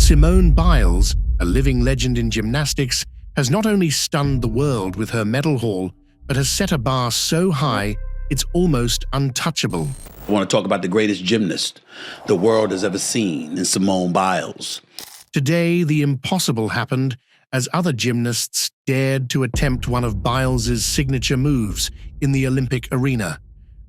Simone Biles, a living legend in gymnastics, has not only stunned the world with her medal haul, but has set a bar so high it's almost untouchable. I want to talk about the greatest gymnast the world has ever seen in Simone Biles. Today, the impossible happened as other gymnasts dared to attempt one of Biles's signature moves in the Olympic arena,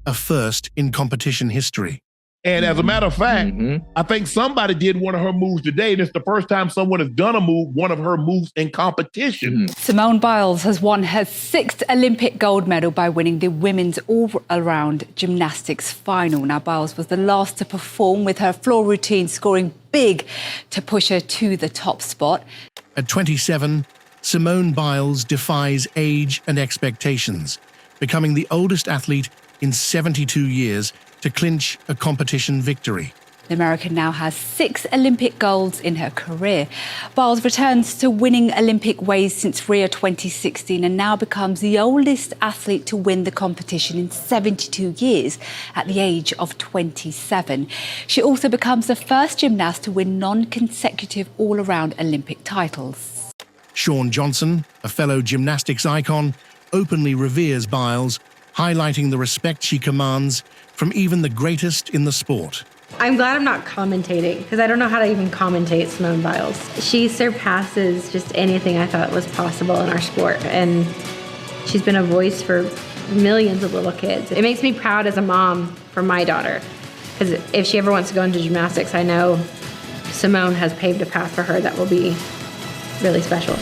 a first in competition history. And as a matter of fact, I think somebody did one of her moves today, and it's the first time someone has done one of her moves in competition. Simone Biles has won her 6th Olympic gold medal by winning the women's all-around gymnastics final. Now, Biles was the last to perform with her floor routine, scoring big to push her to the top spot. At 27, Simone Biles defies age and expectations, becoming the oldest athlete in 72 years to clinch a competition victory. The American now has 6 Olympic golds in her career. Biles returns to winning Olympic ways since Rio 2016 and now becomes the oldest athlete to win the competition in 72 years at the age of 27. She also becomes the first gymnast to win non-consecutive all-around Olympic titles. Shawn Johnson, a fellow gymnastics icon, openly reveres Biles, highlighting the respect she commands from even the greatest in the sport. I'm glad I'm not commentating, because I don't know how to even commentate Simone Biles. She surpasses just anything I thought was possible in our sport, and she's been a voice for millions of little kids. It makes me proud as a mom for my daughter, because if she ever wants to go into gymnastics, I know Simone has paved a path for her that will be really special.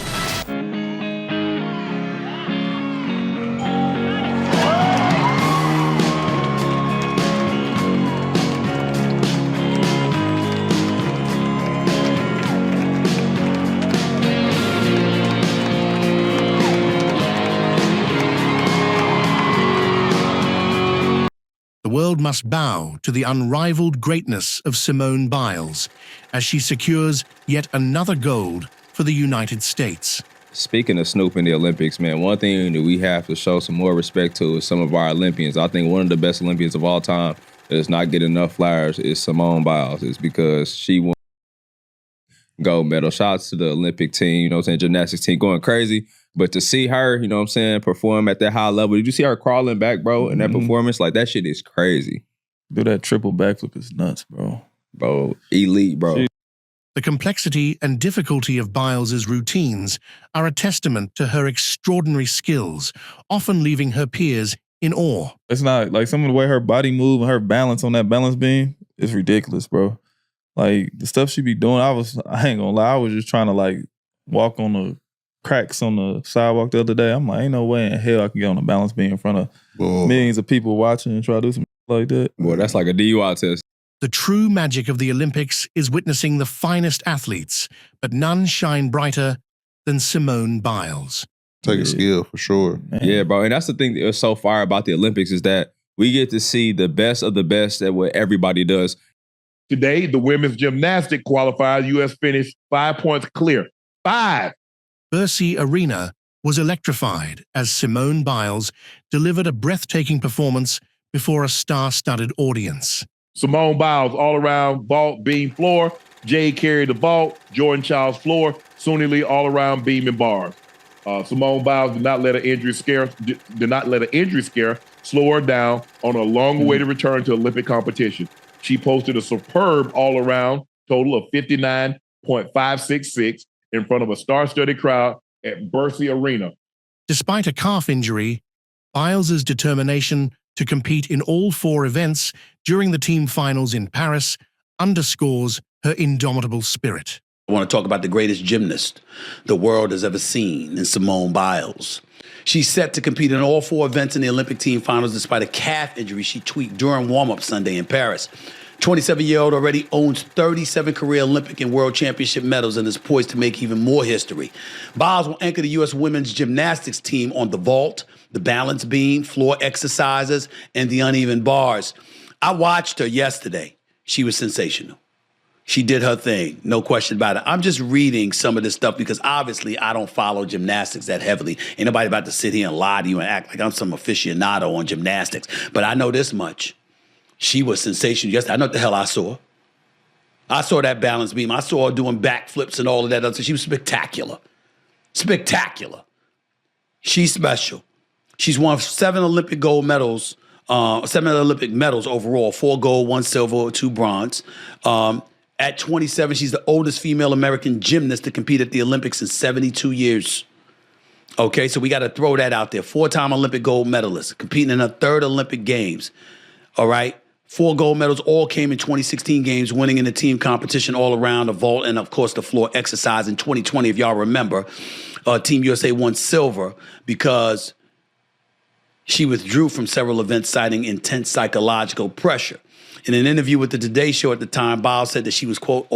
The world must bow to the unrivaled greatness of Simone Biles as she secures yet another gold for the United States. Speaking of Snoop in the Olympics, man, one thing that we have to show some more respect to is some of our Olympians. I think one of the best Olympians of all time that does not get enough flowers is Simone Biles. It's because she won gold medal. Shots to the Olympic team, you know what I'm saying, gymnastics team going crazy. But to see her, you know what I'm saying, perform at that high level, did you see her crawling back, bro, in that performance? Like, that shit is crazy. Do that triple backflip is nuts, bro. Bro, elite, bro. The complexity and difficulty of Biles's routines are a testament to her extraordinary skills, often leaving her peers in awe. It's not, like, some of the way her body move and her balance on that balance beam is ridiculous, bro. Like, the stuff she be doing, I ain't gonna lie, I was just trying to, like, walk on the cracks on the sidewalk the other day. I'm like, ain't no way in hell I can get on a balance beam in front of millions of people watching and try to do something like that. Boy, that's like a DUI test. The true magic of the Olympics is witnessing the finest athletes, but none shine brighter than Simone Biles. Take a skill for sure. Man. Yeah, bro. And that's the thing that's so fire about the Olympics is that we get to see the best of the best at what everybody does. Today, the women's gymnastic qualifiers, U.S. finished 5 points clear. 5. Bercy Arena was electrified as Simone Biles delivered a breathtaking performance before a star-studded audience. Simone Biles all-around vault, beam, floor. Jade carried the vault. Jordan Childs floor. Suni Lee all-around beam and bars. Simone Biles did not let an injury scare slow her down on a long-awaited return to Olympic competition. She posted a superb all-around total of 59.566 in front of a star-studded crowd at Bercy Arena. Despite a calf injury, Biles's determination to compete in all 4 events during the team finals in Paris underscores her indomitable spirit. I want to talk about the greatest gymnast the world has ever seen in Simone Biles. She's set to compete in all 4 events in the Olympic team finals despite a calf injury she tweaked during warm-up Sunday in Paris. 27-year-old already owns 37 career Olympic and World Championship medals and is poised to make even more history. Biles will anchor the U.S. women's gymnastics team on the vault, the balance beam, floor exercises, and the uneven bars. I watched her yesterday. She was sensational. She did her thing, no question about it. I'm just reading some of this stuff because obviously I don't follow gymnastics that heavily. Ain't nobody about to sit here and lie to you and act like I'm some aficionado on gymnastics. But I know this much. She was sensational yesterday. I know what the hell I saw. I saw that balance beam. I saw her doing backflips and all of that. She was spectacular. Spectacular. She's special. She's won 7 Olympic gold medals, 7 Olympic medals overall, 4 gold, 1 silver, 2 bronze. At 27, she's the oldest female American gymnast to compete at the Olympics in 72 years. Okay, so we got to throw that out there. 4-time Olympic gold medalist, competing in her 3rd Olympic Games. All right, 4 gold medals, all came in 2016 games, winning in the team competition all around, the vault, and of course the floor exercise in 2020. If y'all remember, Team USA won silver because she withdrew from several events citing intense psychological pressure. In an interview with the Today Show at the time, Biles said that she was, quote,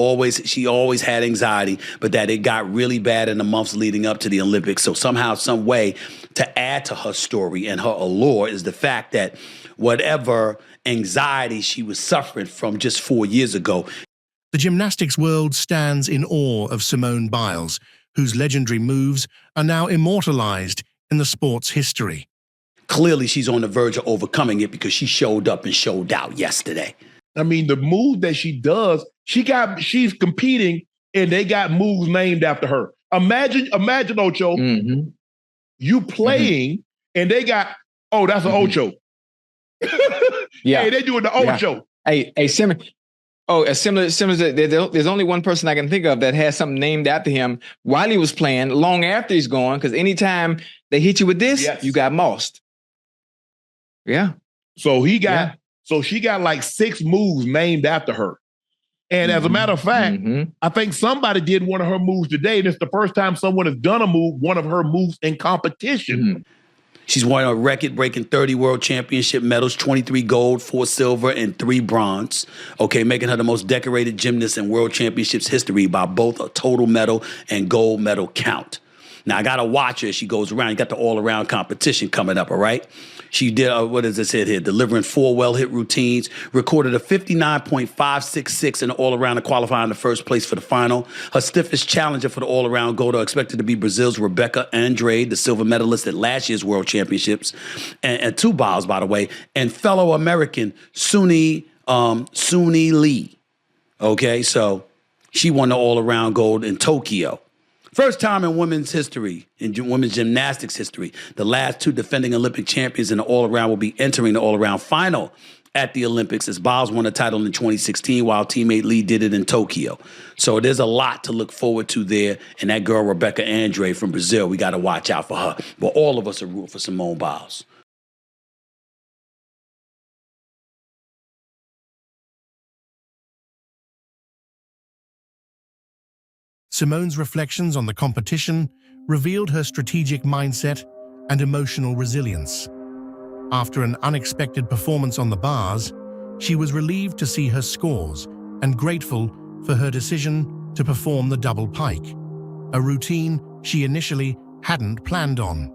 she always had anxiety, but that it got really bad in the months leading up to the Olympics. So somehow, some way to add to her story and her allure is the fact that whatever anxiety she was suffering from just 4 years ago. The gymnastics world stands in awe of Simone Biles, whose legendary moves are now immortalized in the sport's history. Clearly, she's on the verge of overcoming it because she showed up and showed out yesterday. I mean, the move that she does, she's competing and they got moves named after her. Imagine, Ocho, you playing and they got, that's an Ocho. Yeah. Hey, they doing the Ocho. Yeah. Similar. There's only one person I can think of that has something named after him while he was playing, long after he's gone, because anytime they hit you with this, you got mossed. Yeah. So she got like 6 moves named after her. And as a matter of fact, I think somebody did one of her moves today, and it's the first time someone has done one of her moves in competition. She's won a record-breaking 30 world championship medals, 23 gold, 4 silver, and 3 bronze. Okay, making her the most decorated gymnast in world championships history by both a total medal and gold medal count. Now, I got to watch her as she goes around. You got the all-around competition coming up, all right? She did, what does it say here? Delivering 4 well-hit routines, recorded a 59.566 in the all-around to qualify in the first place for the final. Her stiffest challenger for the all-around gold are expected to be Brazil's Rebecca Andrade, the silver medalist at last year's World Championships, and 2 Biles, by the way, and fellow American Suni Lee. Okay, so she won the all-around gold in Tokyo. First time in women's history, in women's gymnastics history, the last 2 defending Olympic champions in the all-around will be entering the all-around final at the Olympics, as Biles won a title in 2016 while teammate Lee did it in Tokyo. So there's a lot to look forward to there. And that girl, Rebecca Andrade from Brazil, we got to watch out for her. But all of us are rooting for Simone Biles. Simone's reflections on the competition revealed her strategic mindset and emotional resilience. After an unexpected performance on the bars, she was relieved to see her scores and grateful for her decision to perform the double pike, a routine she initially hadn't planned on.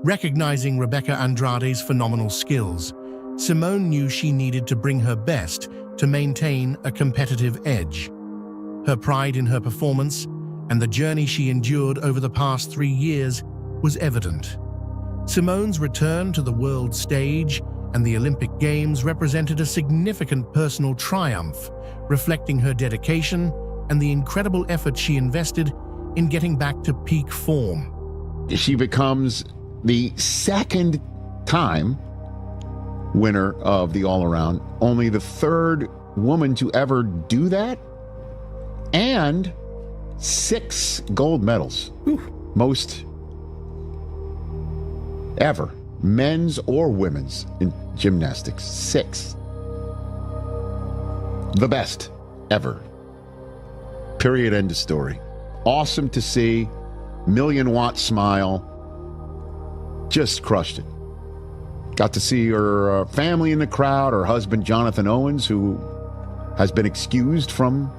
Recognizing Rebecca Andrade's phenomenal skills, Simone knew she needed to bring her best to maintain a competitive edge. Her pride in her performance and the journey she endured over the past 3 years was evident. Simone's return to the world stage and the Olympic Games represented a significant personal triumph, reflecting her dedication and the incredible effort she invested in getting back to peak form. She becomes the 2nd time winner of the all-around, only the 3rd woman to ever do that, and 6 gold medals. Most ever, men's or women's, in gymnastics. 6. The best ever. Period, end of story. Awesome to see. Million-watt smile. Just crushed it. Got to see her family in the crowd, her husband Jonathan Owens, who has been excused from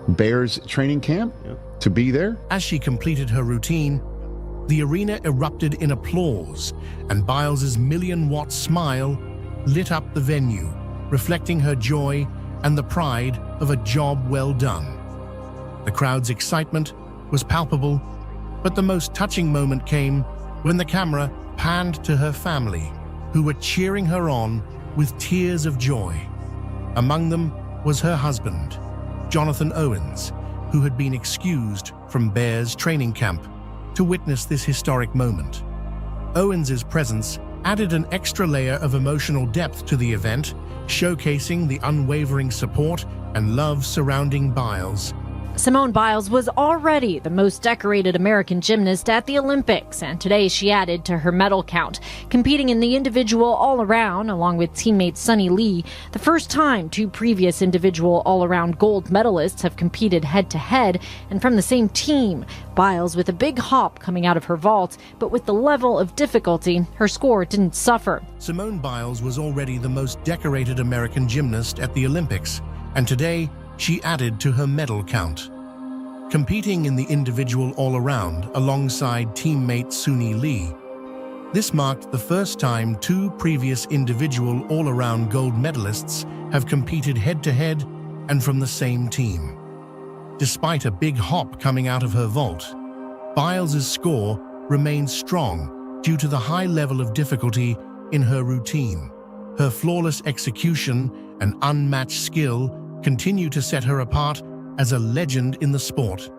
Bears training camp to be there. As she completed her routine, the arena erupted in applause, and Biles's million-watt smile lit up the venue, reflecting her joy and the pride of a job well done. The crowd's excitement was palpable, but the most touching moment came when the camera panned to her family, who were cheering her on with tears of joy. Among them was her husband, Jonathan Owens, who had been excused from Bears training camp to witness this historic moment. Owens's presence added an extra layer of emotional depth to the event, showcasing the unwavering support and love surrounding Biles. Simone Biles was already the most decorated American gymnast at the Olympics, and today she added to her medal count, competing in the individual all-around along with teammate Sunny Lee, the first time two previous individual all-around gold medalists have competed head-to-head and from the same team. Biles with a big hop coming out of her vault, but with the level of difficulty, her score didn't suffer. Simone Biles was already the most decorated American gymnast at the Olympics, and today she added to her medal count. Competing in the individual all-around alongside teammate Sunny Lee, this marked the first time two previous individual all-around gold medalists have competed head-to-head and from the same team. Despite a big hop coming out of her vault, Biles' score remained strong due to the high level of difficulty in her routine. Her flawless execution and unmatched skill continue to set her apart as a legend in the sport,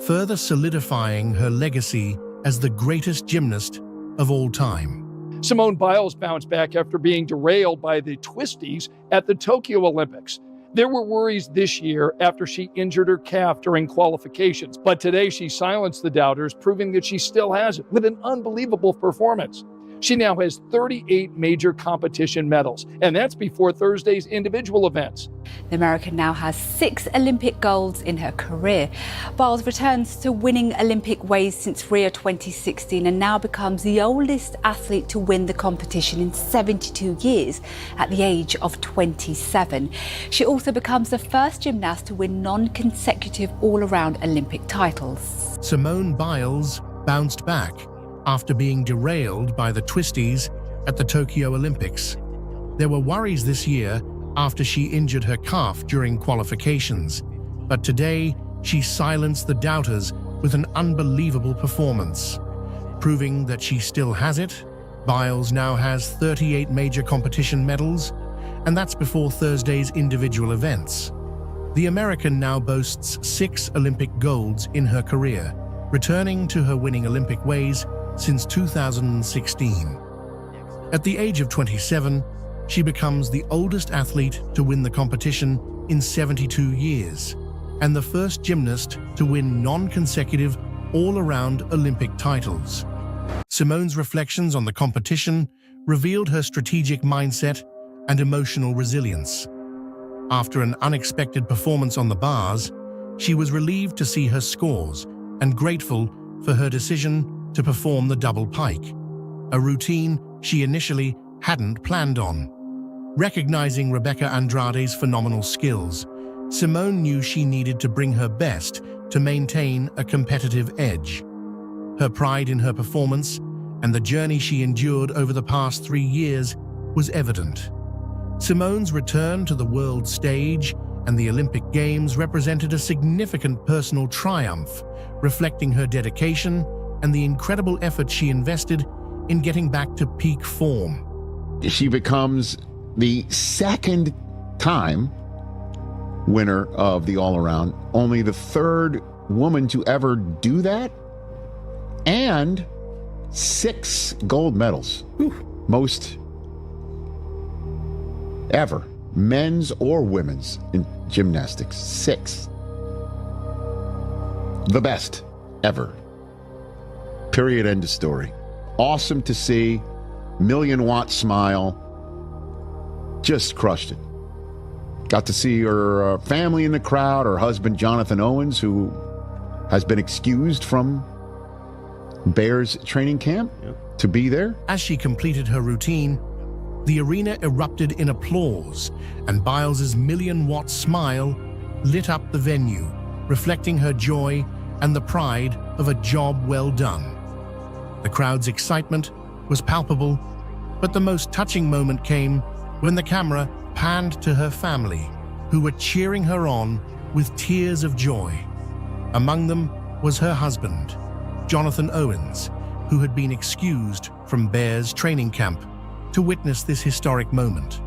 further solidifying her legacy as the greatest gymnast of all time. Simone Biles bounced back after being derailed by the twisties at the Tokyo Olympics. There were worries this year after she injured her calf during qualifications, but today she silenced the doubters, proving that she still has it with an unbelievable performance. She now has 38 major competition medals, and that's before Thursday's individual events. The American now has 6 Olympic golds in her career. Biles returns to winning Olympic ways since Rio 2016 and now becomes the oldest athlete to win the competition in 72 years at the age of 27. She also becomes the first gymnast to win non-consecutive all-around Olympic titles. Simone Biles bounced back after being derailed by the twisties at the Tokyo Olympics. There were worries this year after she injured her calf during qualifications, but today she silenced the doubters with an unbelievable performance. Proving that she still has it, Biles now has 38 major competition medals, and that's before Thursday's individual events. The American now boasts 6 Olympic golds in her career, returning to her winning Olympic ways since 2016. At the age of 27, she becomes the oldest athlete to win the competition in 72 years, and the first gymnast to win non-consecutive all-around Olympic titles. Simone's reflections on the competition revealed her strategic mindset and emotional resilience. After an unexpected performance on the bars, she was relieved to see her scores and grateful for her decision to perform the double pike, a routine she initially hadn't planned on. Recognizing Rebecca Andrade's phenomenal skills, Simone knew she needed to bring her best to maintain a competitive edge. Her pride in her performance and the journey she endured over the past 3 years was evident. Simone's return to the world stage and the Olympic Games represented a significant personal triumph, reflecting her dedication and the incredible effort she invested in getting back to peak form. She becomes the second time winner of the all-around, only the third woman to ever do that, and 6 gold medals. Most ever, men's or women's, in gymnastics. 6. The best ever. Period, end of story. Awesome to see. Million-watt smile. Just crushed it. Got to see her family in the crowd, her husband Jonathan Owens, who has been excused from Bears training camp to be there. As she completed her routine, the arena erupted in applause, and Biles' million-watt smile lit up the venue, reflecting her joy and the pride of a job well done. The crowd's excitement was palpable, but the most touching moment came when the camera panned to her family, who were cheering her on with tears of joy. Among them was her husband, Jonathan Owens, who had been excused from Bears training camp to witness this historic moment.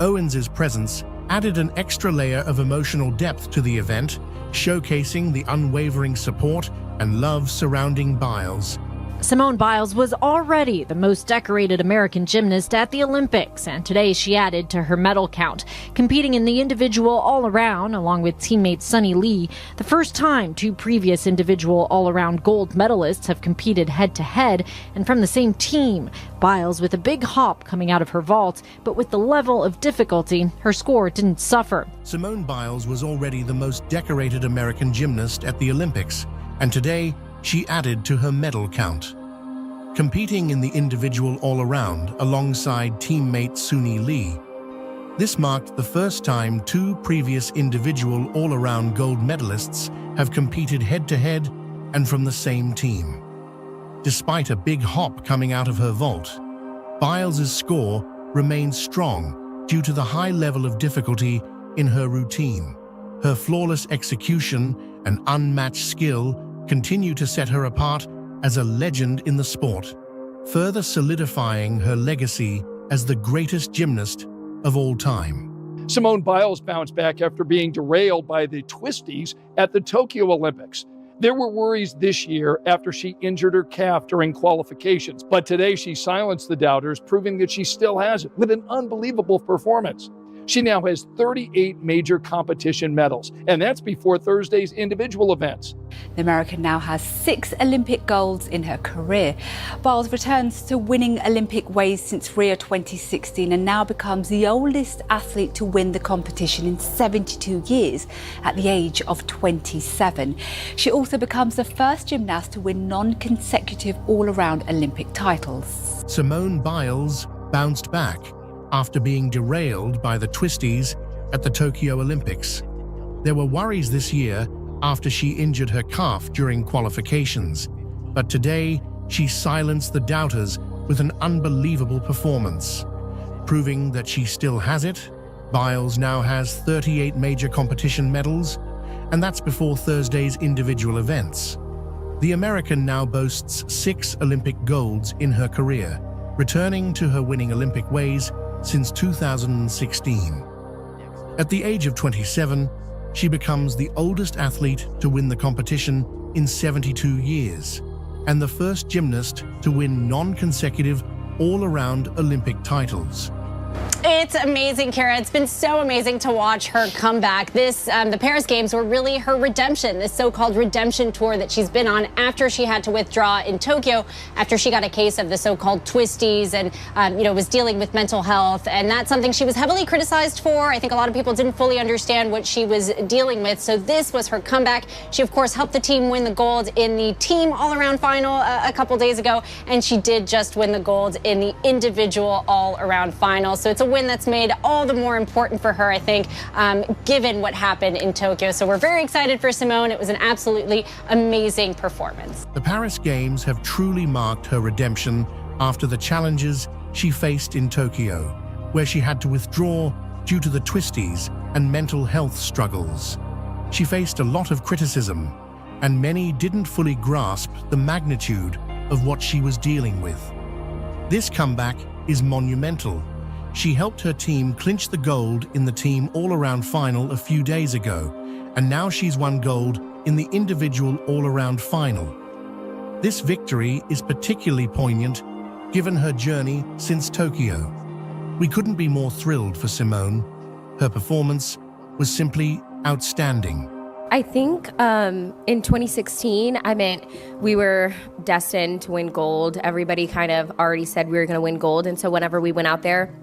Owens' presence added an extra layer of emotional depth to the event, showcasing the unwavering support and love surrounding Biles. Simone Biles was already the most decorated American gymnast at the Olympics, and today she added to her medal count, competing in the individual all-around along with teammate Sunny Lee, the first time two previous individual all-around gold medalists have competed head-to-head and from the same team. Biles with a big hop coming out of her vault, but with the level of difficulty, her score didn't suffer. Simone Biles was already the most decorated American gymnast at the Olympics, and today she added to her medal count. Competing in the individual all-around alongside teammate Sunny Lee, this marked the first time two previous individual all-around gold medalists have competed head-to-head and from the same team. Despite a big hop coming out of her vault, Biles' score remained strong due to the high level of difficulty in her routine. Her flawless execution and unmatched skill continue to set her apart as a legend in the sport, further solidifying her legacy as the greatest gymnast of all time. Simone Biles bounced back after being derailed by the twisties at the Tokyo Olympics. There were worries this year after she injured her calf during qualifications, but today she silenced the doubters, proving that she still has it with an unbelievable performance. She now has 38 major competition medals, and that's before Thursday's individual events. The American now has 6 Olympic golds in her career. Biles returns to winning Olympic ways since Rio 2016 and now becomes the oldest athlete to win the competition in 72 years at the age of 27. She also becomes the first gymnast to win non-consecutive all-around Olympic titles. Simone Biles bounced back after being derailed by the twisties at the Tokyo Olympics. There were worries this year after she injured her calf during qualifications, but today she silenced the doubters with an unbelievable performance. Proving that she still has it, Biles now has 38 major competition medals, and that's before Thursday's individual events. The American now boasts 6 Olympic golds in her career, returning to her winning Olympic ways since 2016. At the age of 27, she becomes the oldest athlete to win the competition in 72 years, and the first gymnast to win non-consecutive all-around Olympic titles. It's amazing, Kara. It's been so amazing to watch her come back. The Paris Games were really her redemption, this so-called redemption tour that she's been on after she had to withdraw in Tokyo, after she got a case of the so-called twisties and, was dealing with mental health. And that's something she was heavily criticized for. I think a lot of people didn't fully understand what she was dealing with. So this was her comeback. She, of course, helped the team win the gold in the team all-around final a couple days ago. And she did just win the gold in the individual all-around final. So it's a win that's made all the more important for her, I think, given what happened in Tokyo. So we're very excited for Simone. It was an absolutely amazing performance. The Paris Games have truly marked her redemption after the challenges she faced in Tokyo, where she had to withdraw due to the twisties and mental health struggles. She faced a lot of criticism, and many didn't fully grasp the magnitude of what she was dealing with. This comeback is monumental. She helped her team clinch the gold in the team all-around final a few days ago, and now she's won gold in the individual all-around final. This victory is particularly poignant given her journey since Tokyo. We couldn't be more thrilled for Simone. Her performance was simply outstanding. I think in 2016, we were destined to win gold. Everybody kind of already said we were going to win gold, and so whenever we went out there,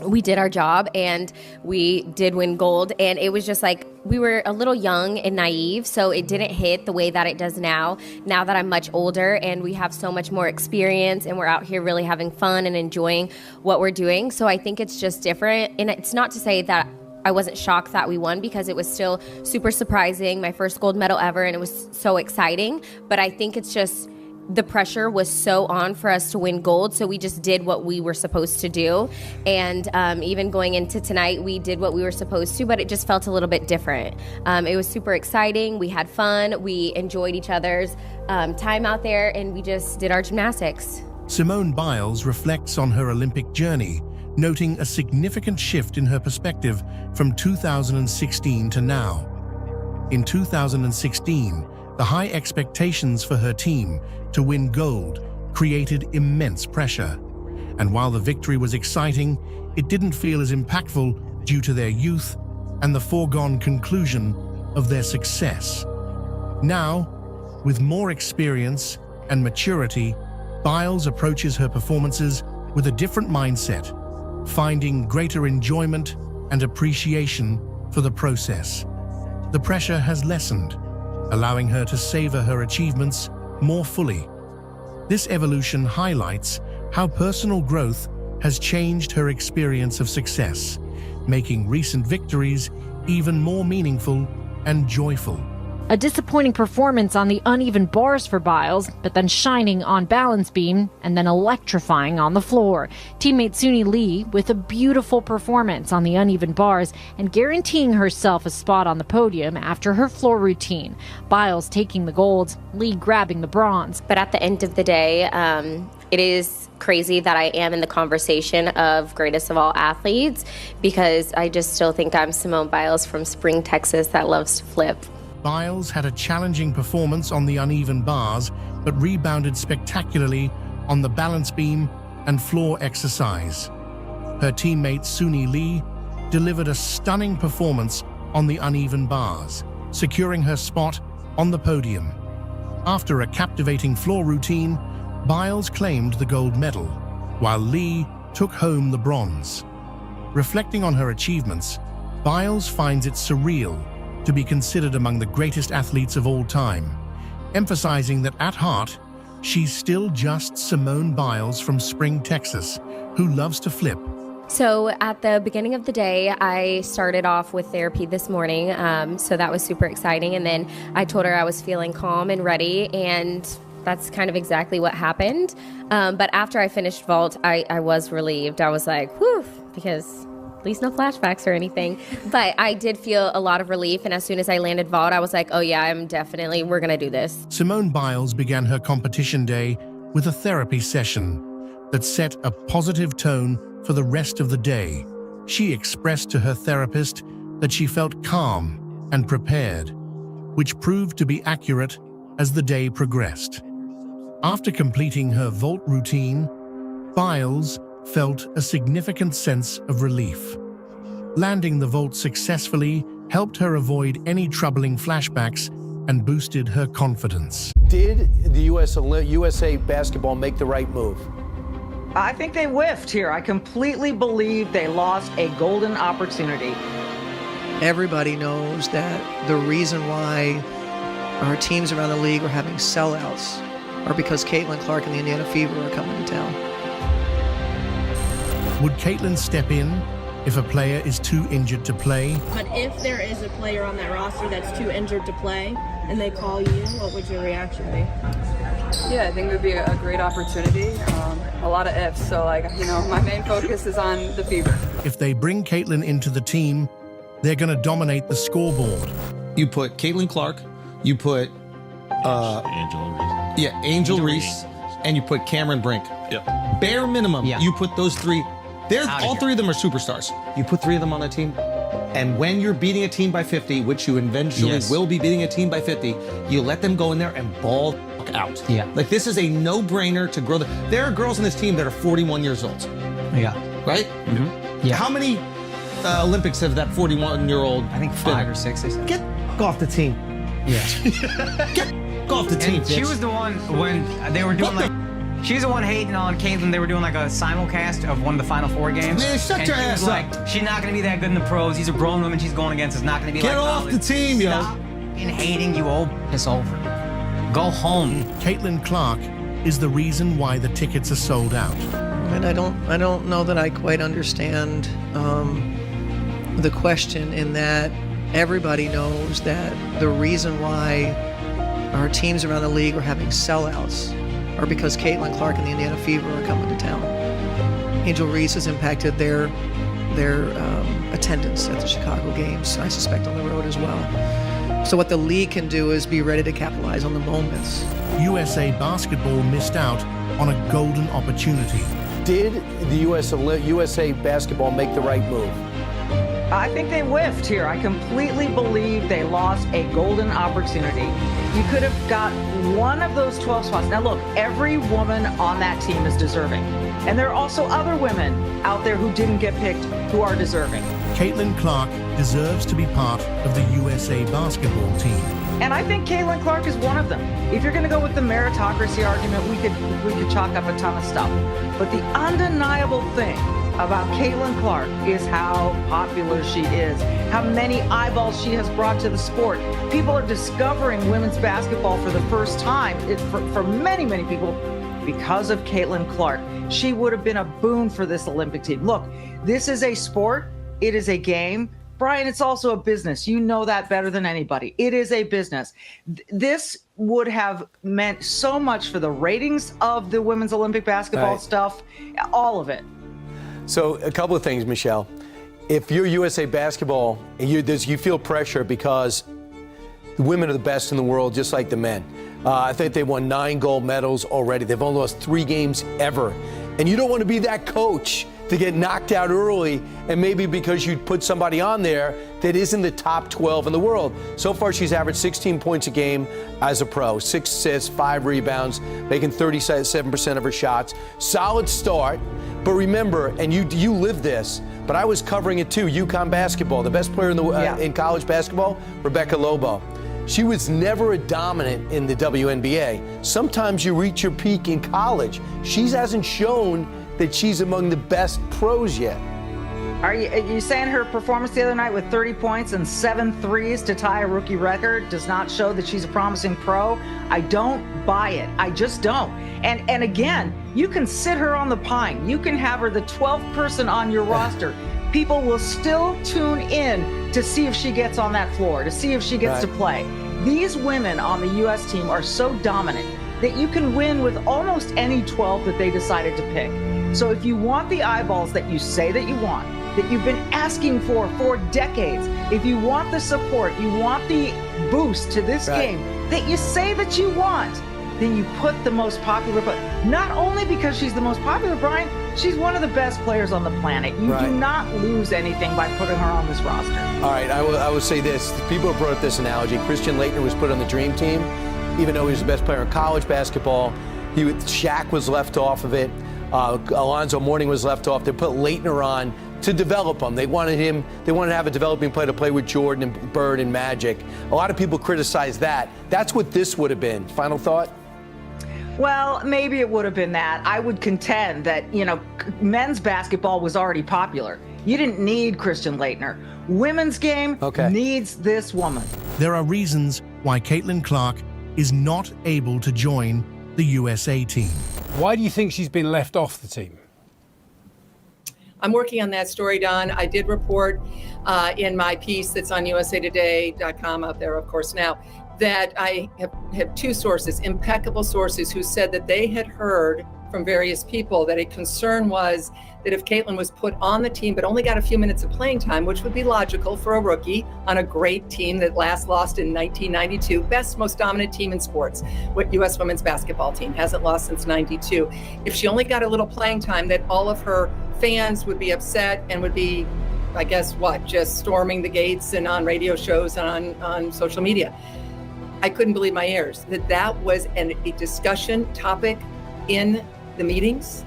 we did our job and we did win gold. And it was just like, we were a little young and naive, so it didn't hit the way that it does now that I'm much older and we have so much more experience and we're out here really having fun and enjoying what we're doing. So I think it's just different. And it's not to say that I wasn't shocked that we won, because it was still super surprising, my first gold medal ever, and it was so exciting. But I think it's just, the pressure was so on for us to win gold, so we just did what we were supposed to do. And even going into tonight, we did what we were supposed to, but it just felt a little bit different. It was super exciting. We had fun. We enjoyed each other's time out there, and we just did our gymnastics. Simone Biles reflects on her Olympic journey, noting a significant shift in her perspective from 2016 to now. In 2016, the high expectations for her team to win gold created immense pressure. And while the victory was exciting, it didn't feel as impactful due to their youth and the foregone conclusion of their success. Now, with more experience and maturity, Biles approaches her performances with a different mindset, finding greater enjoyment and appreciation for the process. The pressure has lessened, allowing her to savor her achievements more fully. This evolution highlights how personal growth has changed her experience of success, making recent victories even more meaningful and joyful. A disappointing performance on the uneven bars for Biles, but then shining on balance beam and then electrifying on the floor. Teammate Suni Lee with a beautiful performance on the uneven bars and guaranteeing herself a spot on the podium after her floor routine. Biles taking the gold, Lee grabbing the bronze. But at the end of the day, it is crazy that I am in the conversation of greatest of all athletes because I just still think I'm Simone Biles from Spring, Texas that loves to flip. Biles had a challenging performance on the uneven bars, but rebounded spectacularly on the balance beam and floor exercise. Her teammate Suni Lee delivered a stunning performance on the uneven bars, securing her spot on the podium. After a captivating floor routine, Biles claimed the gold medal, while Lee took home the bronze. Reflecting on her achievements, Biles finds it surreal to be considered among the greatest athletes of all time, emphasizing that at heart, she's still just Simone Biles from Spring, Texas, who loves to flip. So at the beginning of the day, I started off with therapy this morning, so that was super exciting. And then I told her I was feeling calm and ready, and that's kind of exactly what happened. But after I finished vault, I was relieved. I was like, whew, because at least no flashbacks or anything. But I did feel a lot of relief, and as soon as I landed vault, I was like, oh yeah, we're gonna do this. Simone Biles began her competition day with a therapy session that set a positive tone for the rest of the day. She expressed to her therapist that she felt calm and prepared, which proved to be accurate as the day progressed. After completing her vault routine, Biles felt a significant sense of relief. Landing the vault successfully helped her avoid any troubling flashbacks and boosted her confidence. Did the USA basketball make the right move? I think they whiffed here. I completely believe they lost a golden opportunity. Everybody knows that the reason why our teams around the league are having sellouts are because Caitlin Clark and the Indiana Fever are coming to town. Would Caitlin step in if a player is too injured to play? But if there is a player on that roster that's too injured to play and they call you, what would your reaction be? Yeah, I think it would be a great opportunity. A lot of ifs, so my main focus is on the Fever. If they bring Caitlin into the team, they're going to dominate the scoreboard. You put Caitlin Clark, you put Angel Reese, and you put Cameron Brink. Yep. Bare minimum, you put those three. All three of them are superstars. You put three of them on a team, and when you're beating a team by 50, which you eventually will be beating a team by 50, you let them go in there and ball the fuck out. Yeah. Like, this is a no-brainer to grow. There are girls on this team that are 41 years old. Yeah. Right? Mm-hmm. Yeah. How many Olympics have that 41-year-old? I think 5 or 6. Get off the team. Yeah. Get off the team. And she was the one when they were doing she's the one hating on Caitlin. They were doing a simulcast of one of the Final Four games. Man, shut your ass up. She's not going to be that good in the pros. These are grown women she's going against. It's not going to be Get off the team, yo. Stop in hating you old. It's over. Go home. Caitlin Clark is the reason why the tickets are sold out. And I don't know that I quite understand the question in that everybody knows that the reason why our teams around the league are having sellouts are because Caitlin Clark and the Indiana Fever are coming to town. Angel Reese has impacted their attendance at the Chicago games, I suspect on the road as well. So what the league can do is be ready to capitalize on the moments. USA Basketball missed out on a golden opportunity. Did the USA basketball make the right move? I think they whiffed here. I completely believe they lost a golden opportunity. You could have got one of those 12 spots. Now look, every woman on that team is deserving. And there are also other women out there who didn't get picked who are deserving. Caitlin Clark deserves to be part of the USA basketball team. And I think Caitlin Clark is one of them. If you're going to go with the meritocracy argument, we could chalk up a ton of stuff. But the undeniable thing about Caitlin Clark is how popular she is, how many eyeballs she has brought to the sport. People are discovering women's basketball for the first time, for many, many people, because of Caitlin Clark. She would have been a boon for this Olympic team. Look, this is a sport. It is a game. Brian, it's also a business. You know that better than anybody. It is a business. This would have meant so much for the ratings of the women's Olympic basketball stuff, all of it. So a couple of things, Michelle. If you're USA basketball and you feel pressure because the women are the best in the world, just like the men. I think they won 9 gold medals already. They've only lost 3 games ever. And you don't want to be that coach to get knocked out early, and maybe because you put somebody on there that isn't the top 12 in the world. So far, she's averaged 16 points a game as a pro, 6 assists, 5 rebounds, making 37% of her shots. Solid start, but remember, and you live this, but I was covering it too, UConn basketball. The best player in college basketball, Rebecca Lobo. She was never a dominant in the WNBA. Sometimes you reach your peak in college. She hasn't shown that she's among the best pros yet. Are you saying her performance the other night with 30 points and 7 threes to tie a rookie record does not show that she's a promising pro? I don't buy it. I just don't. And again, you can sit her on the pine. You can have her the 12th person on your roster. People will still tune in to see if she gets on that floor, to see if she gets to play. These women on the U.S. team are so dominant that you can win with almost any 12 that they decided to pick. So if you want the eyeballs that you say that you want, that you've been asking for decades, if you want the support, you want the boost to this game that you say that you want, then you put the most popular, but not only because she's the most popular, Brian, she's one of the best players on the planet. You do not lose anything by putting her on this roster. All right, I will say this. People have brought up this analogy. Christian Laettner was put on the Dream Team, even though he was the best player in college basketball. Shaq was left off of it. Alonzo Mourning was left off. They put Laettner on to develop him. They wanted to have a developing player to play with Jordan and Bird and Magic. A lot of people criticize that. That's what this would have been. Final thought? Well, maybe it would have been that. I would contend that, men's basketball was already popular. You didn't need Christian Laettner. Women's game needs this woman. There are reasons why Caitlin Clark is not able to join the USA team. Why do you think she's been left off the team? I'm working on that story, Don. I did report in my piece that's on usatoday.com out there, of course, now, that I have 2 sources, impeccable sources, who said that they had heard from various people that a concern was that if Caitlin was put on the team but only got a few minutes of playing time, which would be logical for a rookie on a great team that last lost in 1992, best, most dominant team in sports, what U.S. women's basketball team hasn't lost since 92. If she only got a little playing time, that all of her fans would be upset and would be, I guess, just storming the gates and on radio shows and on social media. I couldn't believe my ears that was a discussion topic in the meetings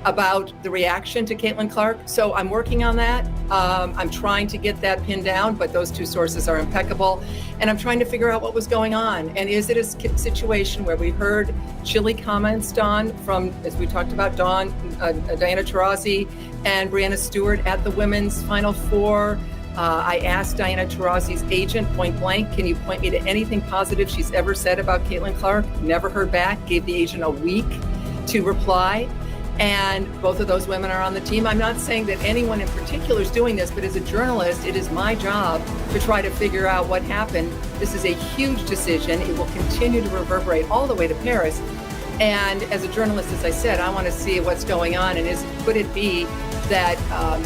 about the reaction to Caitlin Clark. So I'm working on that. I'm trying to get that pinned down, but those 2 sources are impeccable. And I'm trying to figure out what was going on. And is it a situation where we heard chilly comments, Dawn, from, as we talked about, Diana Taurasi and Breanna Stewart at the women's Final Four? I asked Diana Taurasi's agent point blank, can you point me to anything positive she's ever said about Caitlin Clark? Never heard back, gave the agent a week to reply. And both of those women are on the team. I'm not saying that anyone in particular is doing this, but as a journalist, it is my job to try to figure out what happened. This is a huge decision. It will continue to reverberate all the way to Paris. And as a journalist, as I said, I want to see what's going on. And could it be that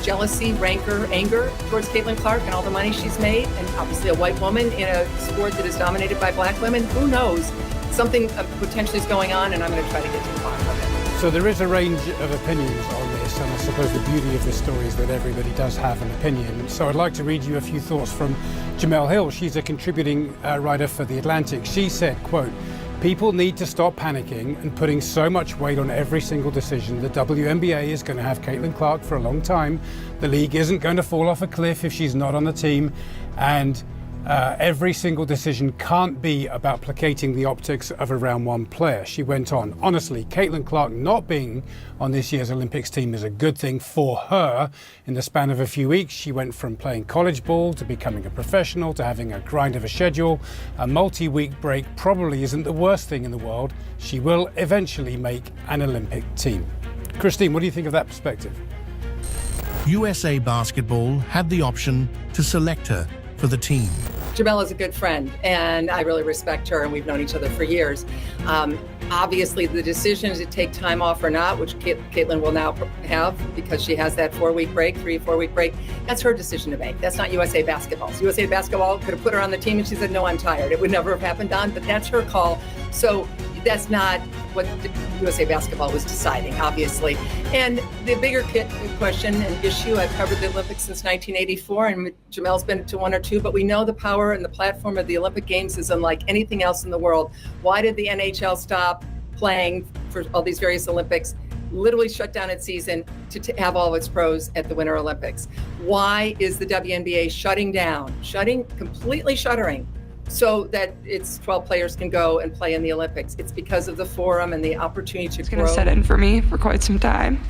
jealousy, rancor, anger towards Caitlin Clark and all the money she's made, and obviously a white woman in a sport that is dominated by black women? Who knows? Something potentially is going on, and I'm going to try to get to the bottom of it. So there is a range of opinions on this, and I suppose the beauty of this story is that everybody does have an opinion. So I'd like to read you a few thoughts from Jamel Hill. She's a contributing writer for The Atlantic. She said, quote, "People need to stop panicking and putting so much weight on every single decision. The WNBA is going to have Caitlin Clark for a long time. The league isn't going to fall off a cliff if she's not on the team. And every single decision can't be about placating the optics of a round one player." She went on, "Honestly, Caitlin Clark not being on this year's Olympics team is a good thing for her. In the span of a few weeks, she went from playing college ball to becoming a professional to having a grind of a schedule. A multi-week break probably isn't the worst thing in the world. She will eventually make an Olympic team." Christine, what do you think of that perspective? USA Basketball had the option to select her for the team. Jamel is a good friend, and I really respect her, and we've known each other for years. Obviously, the decision to take time off or not, which Caitlin will now have because she has that 4-week break, 3-4-week break, that's her decision to make. That's not USA Basketball's. USA Basketball could have put her on the team, and she said, "No, I'm tired." It would never have happened, Don, but that's her call. So that's not what USA Basketball was deciding, obviously. And the bigger question and issue, I've covered the Olympics since 1984, and Jamel's been to one or two, but we know the power and the platform of the Olympic Games is unlike anything else in the world. Why did the NHL stop playing for all these various Olympics, literally shut down its season to have all of its pros at the Winter Olympics? Why is the WNBA completely shuttering, so that its 12 players can go and play in the Olympics? It's because of the forum and the opportunity to grow. It's going to set in for me for quite some time.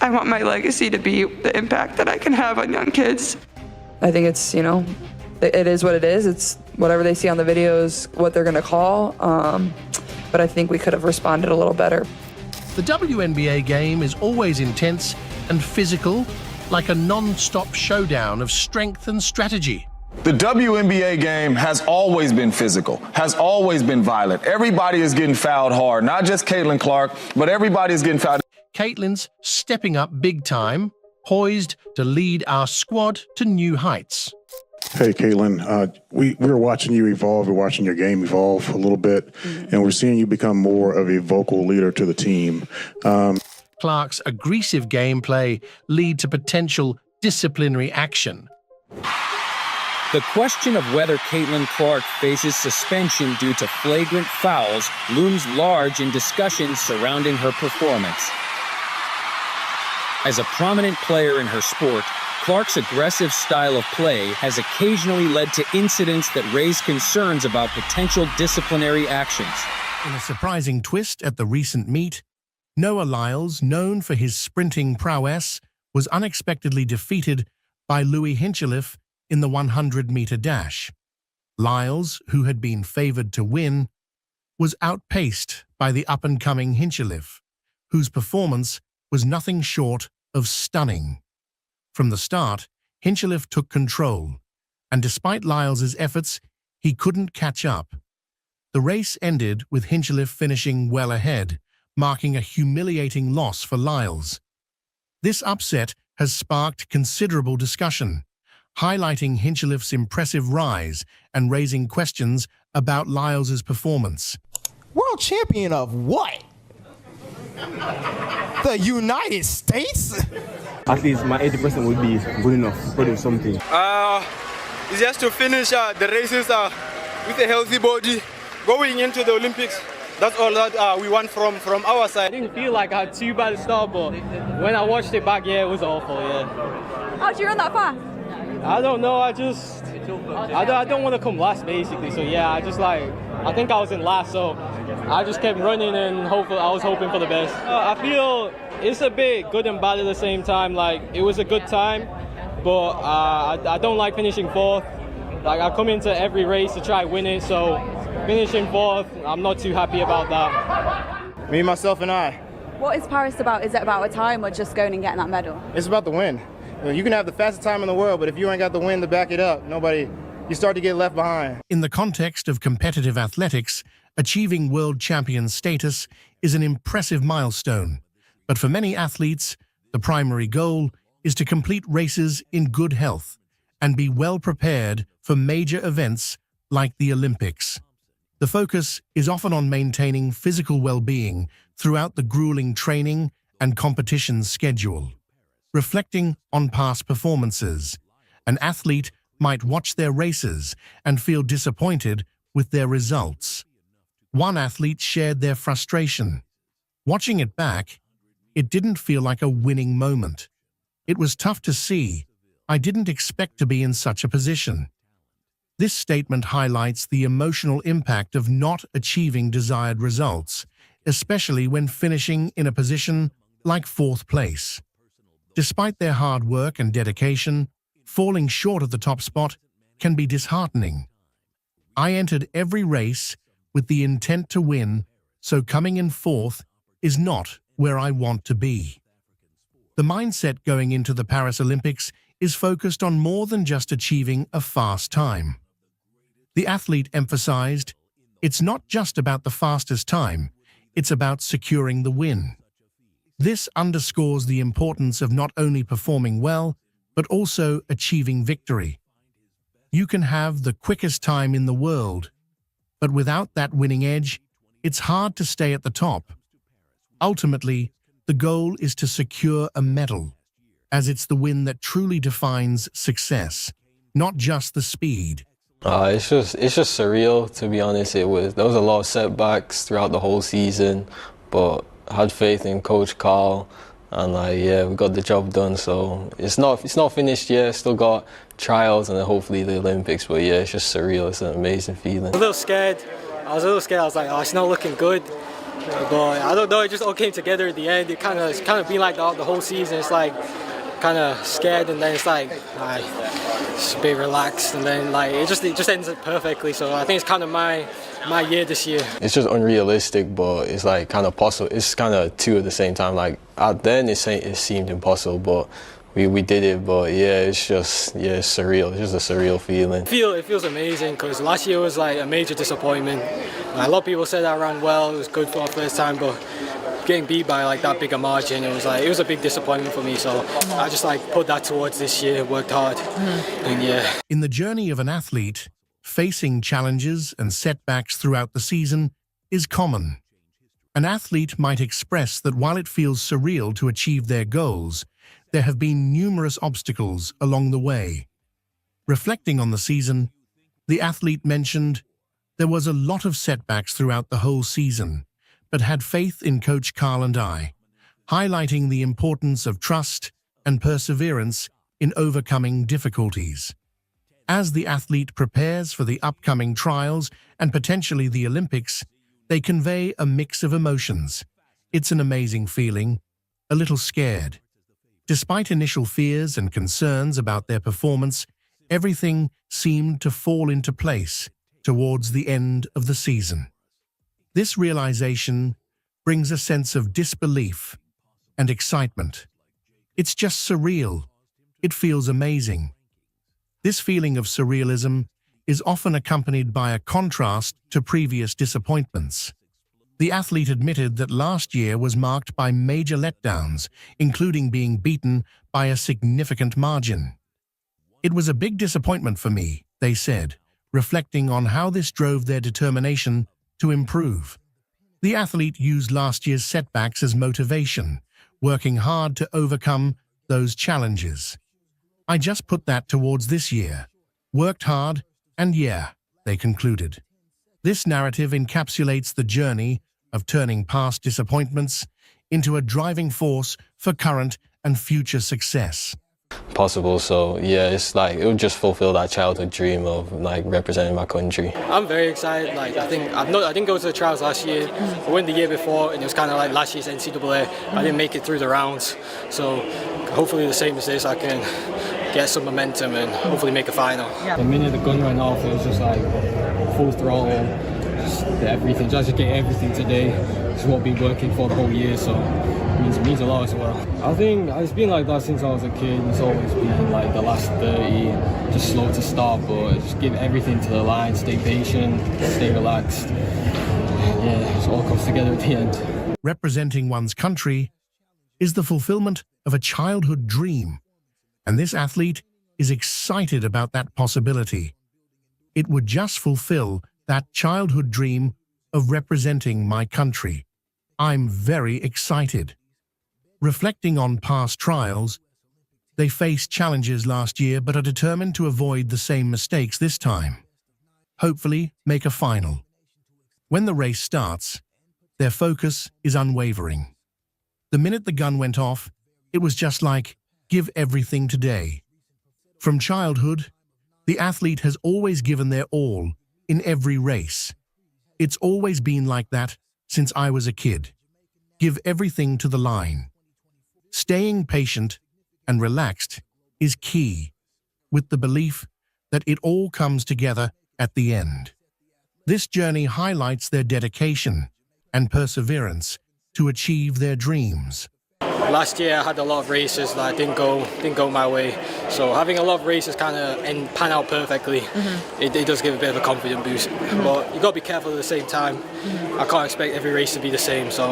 I want my legacy to be the impact that I can have on young kids. I think it's, it is what it is. It's whatever they see on the videos, what they're going to call. But I think we could have responded a little better. The WNBA game is always intense and physical, like a non-stop showdown of strength and strategy. The WNBA game has always been physical, has always been violent. Everybody is getting fouled hard, not just Caitlin Clark, but everybody is getting fouled. Caitlin's stepping up big time, poised to lead our squad to new heights. Hey, Caitlin, we're watching you evolve. We're watching your game evolve a little bit, and we're seeing you become more of a vocal leader to the team. Clark's aggressive gameplay lead to potential disciplinary action. The question of whether Caitlin Clark faces suspension due to flagrant fouls looms large in discussions surrounding her performance. As a prominent player in her sport, Clark's aggressive style of play has occasionally led to incidents that raise concerns about potential disciplinary actions. In a surprising twist at the recent meet, Noah Lyles, known for his sprinting prowess, was unexpectedly defeated by Louis Hinchliffe in the 100-meter dash. Lyles, who had been favored to win, was outpaced by the up-and-coming Hinchliffe, whose performance was nothing short of stunning. From the start, Hinchliffe took control, and despite Lyles's efforts, he couldn't catch up. The race ended with Hinchliffe finishing well ahead, marking a humiliating loss for Lyles. This upset has sparked considerable discussion, highlighting Hinchliffe's impressive rise and raising questions about Lyles's performance. World champion of what? The United States? At least my 80% would be good enough to produce something. It's just to finish the races with a healthy body, going into the Olympics. That's all that we want from our side. I didn't feel like I had too bad a start, but when I watched it back, it was awful, How'd you run that fast? I don't know, I don't want to come last, basically. So I think I was in last, so I just kept running and I was hoping for the best. I feel it's a bit good and bad at the same time. It was a good time, but I don't like finishing fourth. I come into every race to try win it, so finishing fourth, I'm not too happy about that. Me, myself, and I. What is Paris about? Is it about a time or just going and getting that medal? It's about the win. You can have the fastest time in the world, but if you ain't got the win to back it up, you start to get left behind. In the context of competitive athletics, achieving world champion status is an impressive milestone. But for many athletes, the primary goal is to complete races in good health and be well prepared for major events like the Olympics. The focus is often on maintaining physical well-being throughout the grueling training and competition schedule. Reflecting on past performances, an athlete might watch their races and feel disappointed with their results. One athlete shared their frustration. Watching it back, it didn't feel like a winning moment. It was tough to see. I didn't expect to be in such a position. This statement highlights the emotional impact of not achieving desired results, especially when finishing in a position like fourth place. Despite their hard work and dedication, falling short of the top spot can be disheartening. I entered every race with the intent to win, so coming in fourth is not where I want to be. The mindset going into the Paris Olympics is focused on more than just achieving a fast time. The athlete emphasized, it's not just about the fastest time, it's about securing the win. This underscores the importance of not only performing well, but also achieving victory. You can have the quickest time in the world, but without that winning edge, it's hard to stay at the top. Ultimately, the goal is to secure a medal, as it's the win that truly defines success, not just the speed. It's just surreal, to be honest. There was a lot of setbacks throughout the whole season, but I had faith in Coach Carl, and we got the job done. So it's not finished yet. Still got trials and then hopefully the Olympics. But yeah, it's just surreal. It's an amazing feeling. I was a little scared. I was like, oh, it's not looking good. But I don't know. It just all came together at the end. It's kind of been like that the whole season. It's like kind of scared, and then it's like just a bit relaxed, and then it just ends it perfectly. So I think it's kind of my year this year. It's just unrealistic, but it's like kind of possible. It's kind of two at the same time. Like then it seemed impossible, but we did it. But yeah, it's surreal. It's just a surreal feeling. It feels amazing because last year was like a major disappointment. A lot of people said I ran well. It was good for our first time, but getting beat by like that big a margin, it was a big disappointment for me. So I just put that towards this year, worked hard, and yeah. In the journey of an athlete, facing challenges and setbacks throughout the season is common. An athlete might express that while it feels surreal to achieve their goals, there have been numerous obstacles along the way. Reflecting on the season, the athlete mentioned, there was a lot of setbacks throughout the whole season, but had faith in Coach Carl and I, highlighting the importance of trust and perseverance in overcoming difficulties. As the athlete prepares for the upcoming trials and potentially the Olympics, they convey a mix of emotions. It's an amazing feeling, a little scared. Despite initial fears and concerns about their performance, everything seemed to fall into place towards the end of the season. This realization brings a sense of disbelief and excitement. It's just surreal. It feels amazing. This feeling of surrealism is often accompanied by a contrast to previous disappointments. The athlete admitted that last year was marked by major letdowns, including being beaten by a significant margin. It was a big disappointment for me, they said, reflecting on how this drove their determination to improve. The athlete used last year's setbacks as motivation, working hard to overcome those challenges. I just put that towards this year, worked hard, and yeah, they concluded. This narrative encapsulates the journey of turning past disappointments into a driving force for current and future success. Possible, so yeah, it's it would just fulfill that childhood dream of representing my country. I'm very excited. I didn't go to the trials last year. I went the year before, and it was kind of like last year's NCAA. I didn't make it through the rounds, so hopefully the same as this, I can get some momentum and hopefully make a final. The minute the gun went off, it was just full throttle, just everything, just get everything today. It's what we've been working for the whole year, so it means a lot as well. I think it's been like that since I was a kid. It's always been the last 30, just slow to start, but just give everything to the line, stay patient, stay relaxed. Yeah, it all comes together at the end. Representing one's country is the fulfillment of a childhood dream, and this athlete is excited about that possibility. It would just fulfill that childhood dream of representing my country. I'm very excited. Reflecting on past trials, they faced challenges last year but are determined to avoid the same mistakes this time. Hopefully, make a final. When the race starts, their focus is unwavering. The minute the gun went off, it was just like, give everything today. From childhood, the athlete has always given their all in every race. It's always been like that since I was a kid. Give everything to the line. Staying patient and relaxed is key, with the belief that it all comes together at the end. This journey highlights their dedication and perseverance to achieve their dreams. Last year I had a lot of races that didn't go my way, so having a lot of races kind of pan out perfectly, it does give a bit of a confidence boost. But you got to be careful at the same time. I can't expect every race to be the same, so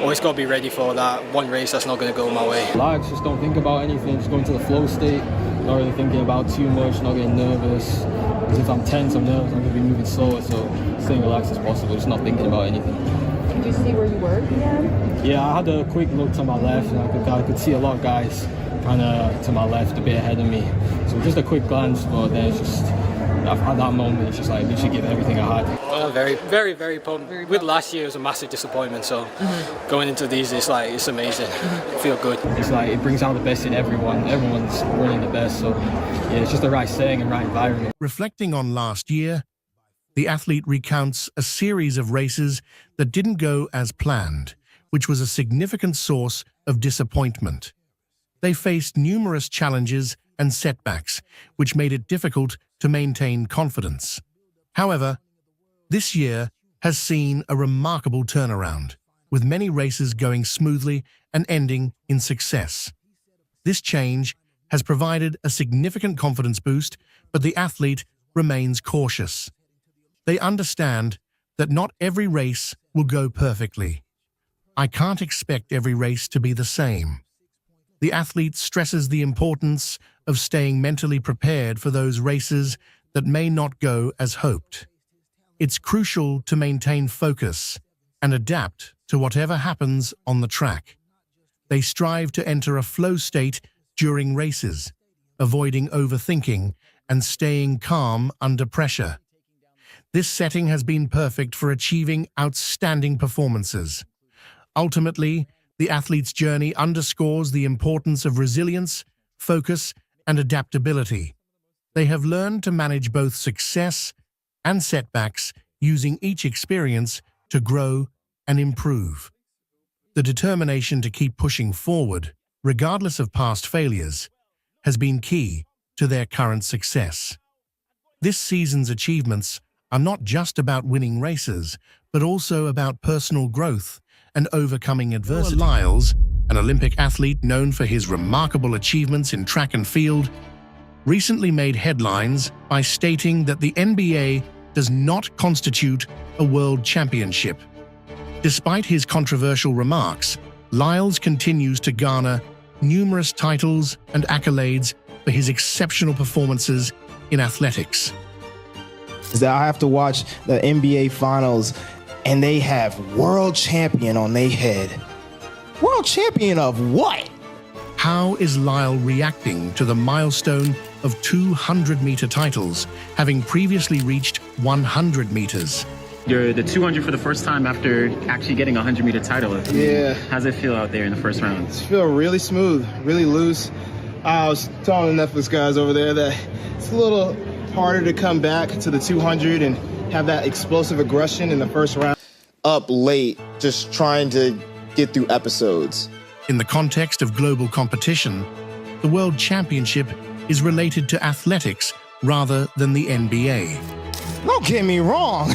always got to be ready for that one race that's not going to go my way. Relax, just don't think about anything, just go into the flow state, not really thinking about too much, not getting nervous. Because if I'm tense, I'm nervous, I'm going to be moving slower, so staying relaxed as possible, just not thinking about anything. Did you see where you were again? Yeah, I had a quick look to my left, and I could see a lot of guys kind of to my left, a bit ahead of me. So just a quick glance, but then it's just, at that moment, it's just like literally give everything I had. Well, very, very, very pumped. With last year, it was a massive disappointment, so going into these, it's amazing. I feel good. It's like it brings out the best in everyone. Everyone's running the best, so yeah, it's just the right setting and right environment. Reflecting on last year, the athlete recounts a series of races that didn't go as planned, which was a significant source of disappointment. They faced numerous challenges and setbacks, which made it difficult to maintain confidence. However, this year has seen a remarkable turnaround, with many races going smoothly and ending in success. This change has provided a significant confidence boost, but the athlete remains cautious. They understand that not every race will go perfectly. I can't expect every race to be the same. The athlete stresses the importance of staying mentally prepared for those races that may not go as hoped. It's crucial to maintain focus and adapt to whatever happens on the track. They strive to enter a flow state during races, avoiding overthinking and staying calm under pressure. This setting has been perfect for achieving outstanding performances. Ultimately, the athlete's journey underscores the importance of resilience, focus, and adaptability. They have learned to manage both success and setbacks, using each experience to grow and improve. The determination to keep pushing forward, regardless of past failures, has been key to their current success. This season's achievements are not just about winning races, but also about personal growth and overcoming adversity. Lyles, an Olympic athlete known for his remarkable achievements in track and field, recently made headlines by stating that the NBA does not constitute a world championship. Despite his controversial remarks, Lyles continues to garner numerous titles and accolades for his exceptional performances in athletics. Is that I have to watch the NBA Finals and they have world champion on their head. World champion of what? How is Lyles reacting to the milestone of 200-meter titles, having previously reached 100 meters? You're the 200 for the first time after actually getting a 100-meter title. Yeah. How's it feel out there in the first round? It feels really smooth, really loose. I was telling the Netflix guys over there that it's a little harder to come back to the 200 and have that explosive aggression in the first round. Up late, just trying to get through episodes. In the context of global competition, the World Championship is related to athletics rather than the NBA. Don't get me wrong.